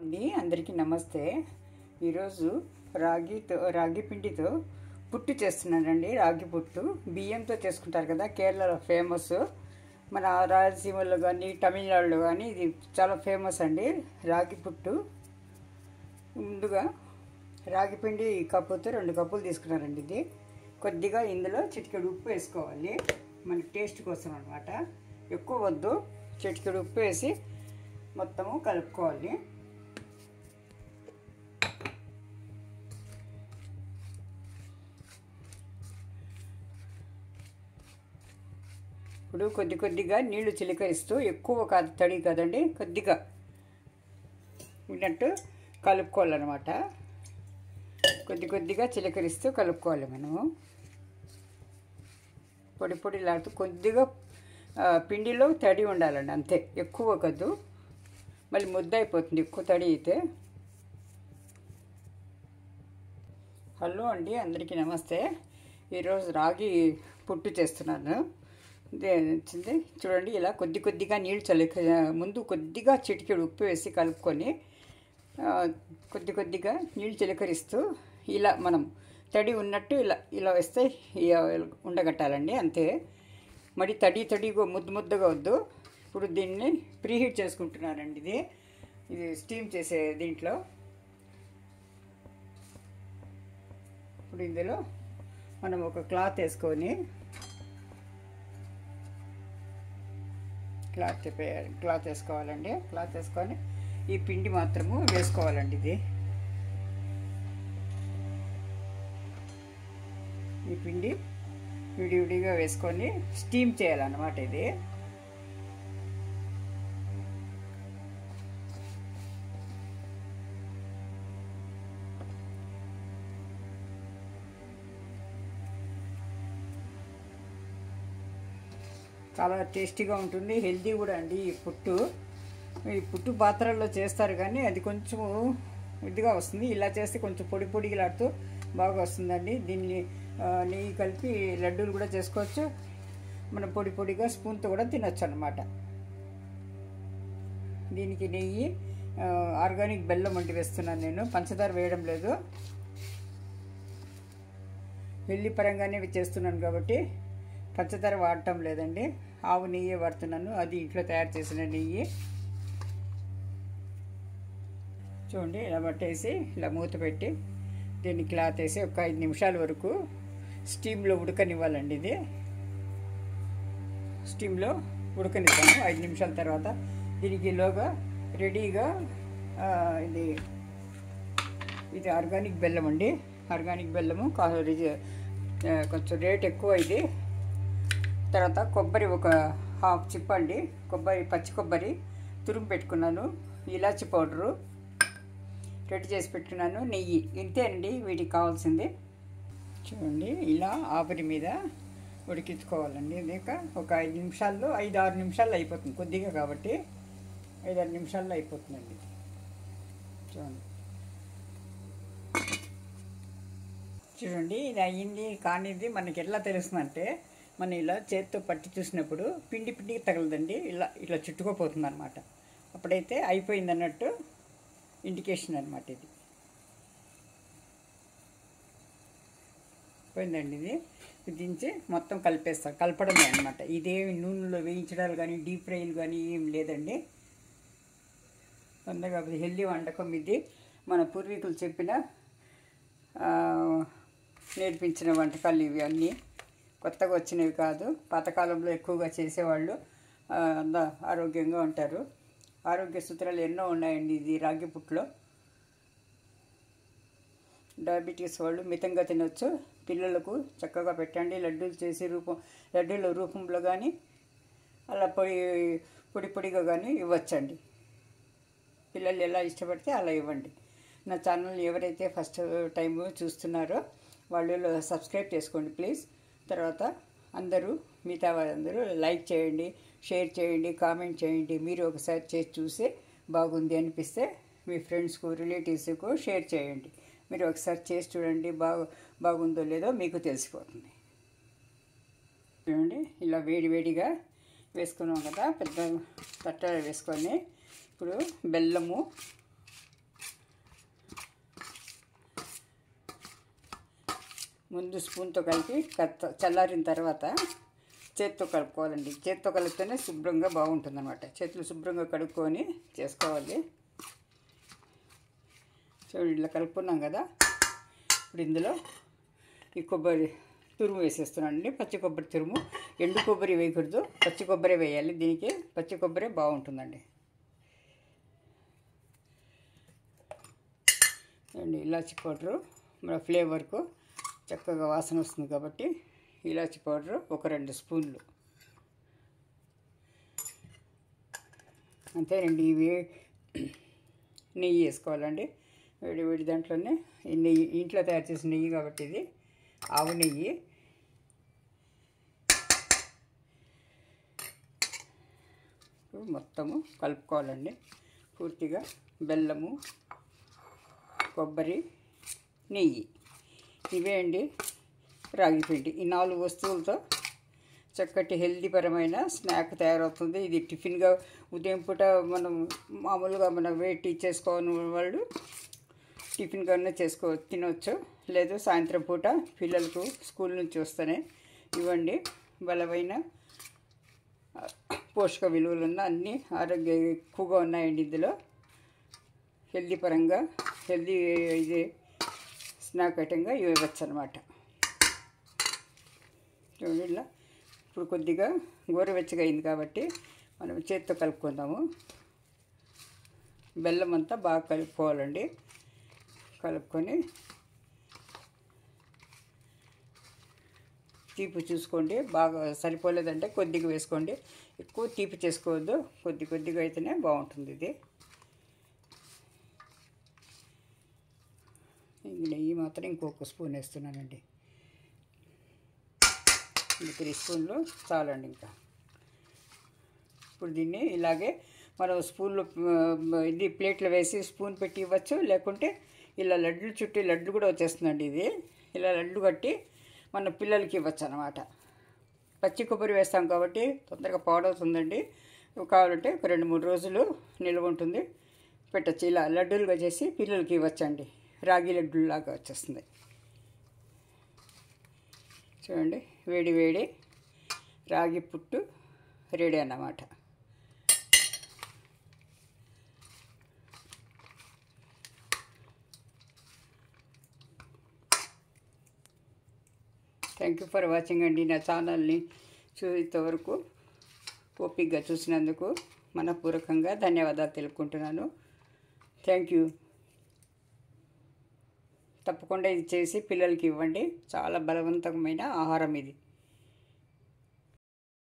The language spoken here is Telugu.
అండి అందరికీ నమస్తే. ఈరోజు రాగి పిండితో పుట్టు చేస్తున్నానండి. రాగి పుట్టు బియ్యంతో చేసుకుంటారు కదా, కేరళలో ఫేమస్. మన రాయలసీమలో కానీ తమిళనాడులో కానీ ఇది చాలా ఫేమస్ అండి రాగి పుట్టు. ముందుగా రాగి పిండి కప్పుతో 2 కప్పులు తీసుకున్నారండి. ఇది కొద్దిగా ఇందులో చిటికెడు ఉప్పు వేసుకోవాలి, మన టేస్ట్ కోసం అన్నమాట. ఎక్కువ వద్దు, చిటికెడు ఉప్పు వేసి మొత్తము కలుపుకోవాలి. ఇప్పుడు కొద్దిగా నీళ్లు చిలకరిస్తూ, ఎక్కువ కాదు, తడి కదండి, కొద్దిగా ఉన్నట్టు కలుపుకోవాలన్నమాట. కొద్దిగా చిలకరిస్తూ కలుపుకోవాలి మనము. పొడిలాడుతూ కొద్దిగా పిండిలో తడి ఉండాలండి, అంతే, ఎక్కువ కద్దు, మళ్ళీ ముద్ద అయిపోతుంది ఎక్కువ తడి అయితే. హలో అండి అందరికీ నమస్తే. ఈరోజు రాగి పుట్టు చేస్తున్నాను. వచ్చింది చూడండి. ఇలా కొద్దిగా నీళ్ళు ముందు కొద్దిగా చిటికెడు ఉప్పు వేసి కలుపుకొని కొద్దిగా నీళ్ళు చిలకరిస్తూ ఇలా మనం తడి ఉన్నట్టు ఇలా వేస్తే ఉండగట్టాలండి, అంతే. మరి తడిగా ముద్దగా వద్దు. ఇప్పుడు దీన్ని ప్రీహీట్ చేసుకుంటున్నానండి. ఇది స్టీమ్ చేసే దీంట్లో. ఇప్పుడు ఇందులో మనం ఒక క్లాత్ వేసుకొని క్లాత్ వేసుకోవాలండి. క్లాత్ వేసుకొని ఈ పిండి మాత్రము వేసుకోవాలండి. ఈ పిండి విడివిడిగా వేసుకొని స్టీమ్ చేయాలన్నమాట. ఇది చాలా టేస్టీగా ఉంటుంది, హెల్తీ కూడా అండి. ఈ పుట్టు పాత్రల్లో చేస్తారు కానీ అది కొంచెం ఇదిగా వస్తుంది. ఇలా చేస్తే కొంచెం పొడిలాడుతూ బాగా వస్తుందండి. దీన్ని నెయ్యి కలిపి లడ్డూలు కూడా చేసుకోవచ్చు. మనం పొడిగా స్పూన్తో కూడా తినొచ్చు అన్నమాట. దీనికి నెయ్యి, ఆర్గానిక్ బెల్లం వంటి వేస్తున్నాను నేను, పంచదార వేయడం లేదు. హెల్తీ పరంగానే చేస్తున్నాను కాబట్టి పంచదార వాడటం లేదండి. ఆవు నెయ్యి వాడుతున్నాను, అది ఇంట్లో తయారు చేసిన నెయ్యి. చూడండి, ఇలా పట్టేసి ఇలా మూత పెట్టి దీన్ని క్లాత్ వేసి ఒక 5 నిమిషాల వరకు స్టీమ్లో ఉడకనివ్వాలండి. ఇది స్టీమ్లో ఉడకనిస్తాను 5 నిమిషాల తర్వాత. దీనికి ఈలోగా రెడీగా ఇది ఆర్గానిక్ బెల్లం అండి. ఆర్గానిక్ బెల్లము కొంచెం రేట్ ఎక్కువ ఇది. తర్వాత కొబ్బరి ఒక హాఫ్ చిప్ అండి, పచ్చి కొబ్బరి తురుము పెట్టుకున్నాను. ఇలాచి పౌడరు రెడీ చేసి పెట్టుకున్నాను. నెయ్యి, ఇంతే అండి వీటికి కావాల్సింది. చూడండి, ఇలా ఆవిరి మీద ఉడికించుకోవాలండి. ఇది ఒక 5-6 నిమిషాల్లో అయిపోతుంది, కొద్దిగా కాబట్టి 5-6 నిమిషాల్లో అయిపోతుందండి. చూడండి ఇది అయ్యింది. కానీ మనకి ఎట్లా తెలుస్తుందంటే, మనం ఇలా చేతితో పట్టి చూసినప్పుడు పిండికి తగలదండి, ఇలా చుట్టుకోపోతుంది అనమాట. అప్పుడైతే అయిపోయింది అన్నట్టు ఇండికేషన్ అనమాట. ఇది పోయిందండి. ఇది దించి మొత్తం కలపడమే అనమాట. ఇదేమి నూనెలో వేయించడాలు కానీ డీప్ ఫ్రైలు కానీ ఏం లేదండి. తొందరగా హెల్దీ వంటకం ఇది. మన పూర్వీకులు నేర్పించిన వంటకాలు ఇవి అన్నీ, కొత్తగా వచ్చినవి కాదు. పాతకాలంలో ఎక్కువగా చేసేవాళ్ళు, ఆరోగ్యంగా ఉంటారు. ఆరోగ్య సూత్రాలు ఎన్నో ఉన్నాయండి ఇది రాగి పుట్టులో. డయాబెటీస్ వాళ్ళు మితంగా తినొచ్చు. పిల్లలకు చక్కగా పెట్టండి. లడ్డూల రూపంలో కానీ అలా పొడిగా కానీ ఇవ్వచ్చండి. పిల్లలు ఎలా ఇష్టపడితే అలా ఇవ్వండి. నా ఛానల్ ఎవరైతే ఫస్ట్ టైం చూస్తున్నారో వాళ్ళు సబ్స్క్రైబ్ చేసుకోండి ప్లీజ్. తర్వాత మిగతా వాళ్ళందరూ లైక్ చేయండి, షేర్ చేయండి, కామెంట్ చేయండి. మీరు ఒకసారి చేసి చూసి బాగుంది అనిపిస్తే మీ ఫ్రెండ్స్కు, రిలేటివ్స్కు షేర్ చేయండి. మీరు ఒకసారి చేసి చూడండి, బాగుందో లేదో మీకు తెలిసిపోతుంది. చూడండి, ఇలా వేడిగా వేసుకున్నాం కదా, పెద్ద తట్టలో వేసుకొని ఇప్పుడు బెల్లము ముందు స్పూన్తో కలిపి చల్లారిన తర్వాత చేత్తో కలుపుకోవాలండి. చేత్తో కలిపితేనే శుభ్రంగా బాగుంటుందన్నమాట. చేతులు శుభ్రంగా కడుక్కొని చేసుకోవాలి. చూడండి, ఇలా కలుపుకున్నాం కదా. ఇప్పుడు ఇందులో ఈ కొబ్బరి తురుము వేసేస్తున్నానండి. పచ్చి కొబ్బరి తురుము. ఎండు కొబ్బరి వేయకూడదు, పచ్చి కొబ్బరి వేయాలి. దీనికి పచ్చి కొబ్బరి బాగుంటుందండి. అండి ఇలాచి పౌడరు మన ఫ్లేవర్కు చక్కగా వాసన వస్తుంది కాబట్టి ఇలాచి పౌడరు ఒక 2 స్పూన్లు అంతేనండి. ఇవి నెయ్యి వేసుకోవాలండి. వేడి దాంట్లోనే ఈ నెయ్యి ఇంట్లో తయారు చేసిన నెయ్యి కాబట్టి ఇది ఆవు నెయ్యి. మొత్తము కలుపుకోవాలండి పూర్తిగా. బెల్లము, కొబ్బరి, నెయ్యి, ఇవే అండి రాగి పిండి. ఈ 4 వస్తువులతో చక్కటి హెల్దీ పరమైన స్నాక్ తయారవుతుంది. ఇది టిఫిన్గా ఉదయం పూట మనం మామూలుగా వెయిట్ చేసుకోని వాళ్ళు టిఫిన్గా తినవచ్చు. లేదు సాయంత్రం పూట పిల్లలకు స్కూల్ నుంచి వస్తేనే ఇవ్వండి. బలమైన పోషక విలువలున్న అన్ని ఆరోగ్య ఎక్కువగా ఉన్నాయండి ఇందులో. హెల్దీ పరంగా హెల్దీ ఇది స్నాక్ ఐటంగా ఇవ్వచ్చు అనమాట. ఇలా ఇప్పుడు కొద్దిగా గోరువెచ్చగా అయింది కాబట్టి మనం చేత్తో కలుపుకుందాము. బెల్లం అంతా బాగా కలుపుకోవాలండి. కలుపుకొని తీపి చూసుకోండి. బాగా సరిపోలేదంటే కొద్దిగా వేసుకోండి. ఎక్కువ తీపి చేసుకోవద్దు, కొద్దిగా అయితేనే బాగుంటుంది ఇది. నెయ్యి మాత్రం ఇంకొక స్పూన్ వేస్తున్నానండి. 3 స్పూన్లు చాలండి. ఇంకా ఇప్పుడు దీన్ని ఇలాగే మనం స్పూన్లో ఇది ప్లేట్లో వేసి స్పూన్ పెట్టి ఇవ్వచ్చు. లేకుంటే ఇలా లడ్డు చుట్టి లడ్డు కూడా వచ్చేస్తుందండి. ఇది ఇలా లడ్డు కట్టి మన పిల్లలకి ఇవ్వచ్చు అన్నమాట. పచ్చి కొబ్బరి వేస్తాం కాబట్టి తొందరగా పాడవుతుందండి. కావాలంటే ఒక 2-3 రోజులు నిల్వ ఉంటుంది, పెట్టచ్చు. ఇలా లడ్డూలుగా చేసి పిల్లలకి ఇవ్వచ్చండి. రాగి లడ్డూలాగా వచ్చేస్తుంది. చూడండి, వేడి రాగి పుట్టు రెడీ అన్నమాట. థ్యాంక్ యూ ఫర్ వాచింగ్ అండి. నా ఛానల్ని ఇంతవరకు ఓపికగా చూసినందుకు మనపూర్వకంగా ధన్యవాదాలు తెలుపుకుంటున్నాను. Thank you. తప్పకుండా ఇది చేసి పిల్లలకి ఇవ్వండి. చాలా బలవంతమైన ఆహారం ఇది.